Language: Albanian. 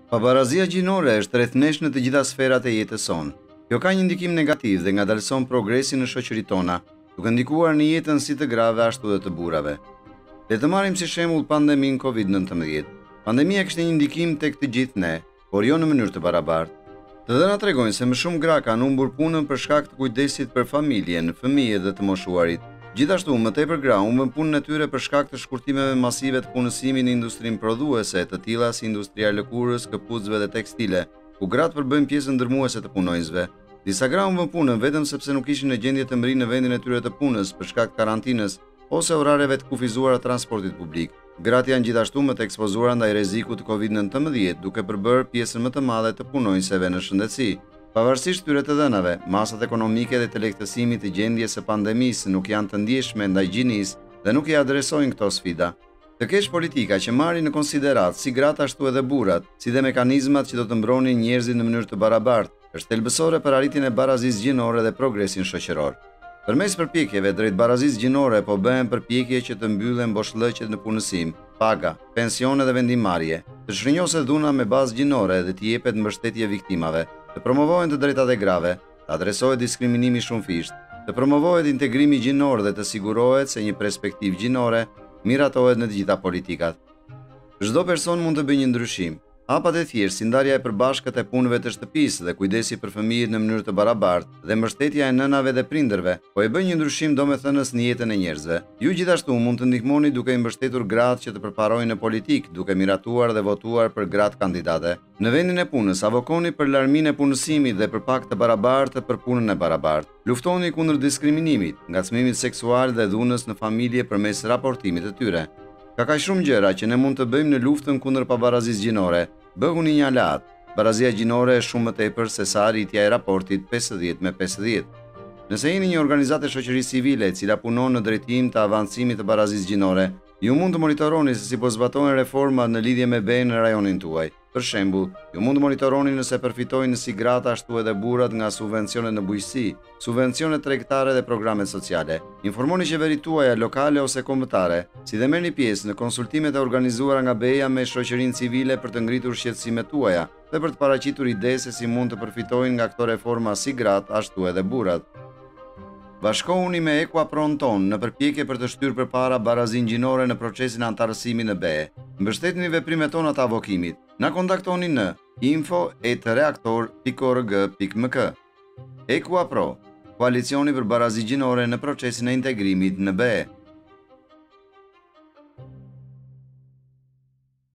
Pabarazia gjinore është rrethnesh në të gjitha sferat e jetës sonë. Kjo ka një ndikim negativ dhe ngadalëson progresin në shoqëritë tona, duke ndikuar në jetën si të grave ashtu edhe të burrave. Le të marrim si shembull pandeminë COVID-19. Pandemia kishte një ndikim tek të gjithë ne, por jo në mënyrë të barabartë. Të dhënat tregojnë se më shumë gra kanë humbur punën për shkak të kujdesit për familjen, fëmijët dhe të moshuarit. Gjithashtu, më tepër gra humbën punën e tyre për shkak të shkurtimeve masive të punësimit në industrinë prodhuese, të tilla si industria e lëkurës, këpucëve dhe tekstile, ku gratë përbëjnë pjesën ndërmuese të punonjësve. Disa gra humbën punën vetëm sepse nuk ishin në gjendje të mrinë në vendin e tyre të punës për shkak të karantinës ose orareve të kufizuara të transportit publik. Gratë janë gjithashtu më të ekspozuara ndaj rrezikut të COVID-19, duke përbërë pjesën më të madhe të punonjësve në shëndetësi. Pavarësisht këtyre të dhënave, masat ekonomike dhe të lehtësimit të gjendjes së pandemisë nuk janë të ndjeshme ndaj gjinisë dhe nuk i adresojnë këto sfida. Të kesh politika që marrin në konsiderat si gratë ashtu edhe burrat, si dhe mekanizmat që do të mbronin njerëzit në mënyrë të barabartë, është thelbësore për arritjen e barazisë gjinore dhe progresin shoqëror. Përmes përpjekjeve drejt barazisë gjinore po bëhen përpjekje që të mbyllen boshllëqet në punësim, paga, pensione dhe vendimmarrje, të shërnjoset dhuna me bazë gjinore dhe të jepet mbështetje viktimave, të promovohen të drejtat e grave, të adresohet diskriminimi shumëfisht, të promovohet integrimi gjinor dhe të sigurohet se një perspektivë gjinore miratohet në të gjitha politikat. Çdo person mund të bëjë një ndryshim. Hapat e thjeshtë si ndarja e përbashkët e punëve të shtëpisë dhe kujdesi për fëmijët në mënyrë të barabartë dhe mbështetja e nënave dhe prindërve, po e bën një ndryshim domethënës në jetën e njerëzve. Ju gjithashtu mund të ndihmoni duke i mbështetur gratë që të përparojnë në politikë, duke miratuar dhe votuar për gratë kandidate. Në vendin e punës, avokoni për larminë e punësimit dhe për pak të barabartë për punën e barabartë. Luftoni kundër diskriminimit, ngacmimit seksual dhe dhunës në familje përmes raportimit të tyre. Ka kaq shumë gjëra që ne mund të bëjmë në luftën kundër pabarazisë gjinore. Bëhuni një aleat. Barazia gjinore është shumë më tepër se sa arritja e raportit 50-50. Nëse jeni një organizatë shoqërisë civile e cila punon në drejtim të avancimit të barazisë gjinore, ju mund të monitoroni se si po zbatohen reformat në lidhje me BE në rajonin tuaj. Për shembull, ju mund të monitoroni nëse përfitojnë si gratë ashtu edhe burrat nga subvencionet në bujqësi, subvencionet tregtare dhe programet sociale. Informoni qeveritë tuaja lokale ose kombëtare, si dhe merrni pjesë në konsultimet e organizuara nga BE-ja me shoqërinë civile për të ngritur shqetësimet tuaja dhe për të paraqitur ide se si mund të përfitojnë nga këto reforma si gratë ashtu edhe burrat. Bashkohuni me Equa Pron Ton në përpjekje për të shtyrë përpara barazinë gjinore në procesin antarësimit në BE. Mbështetni veprimet tona të avokimit. Na kontaktoni në info@reaktor.org.mk. Equa Pro, koalicioni për barazi gjinore në procesin e integrimit në BE.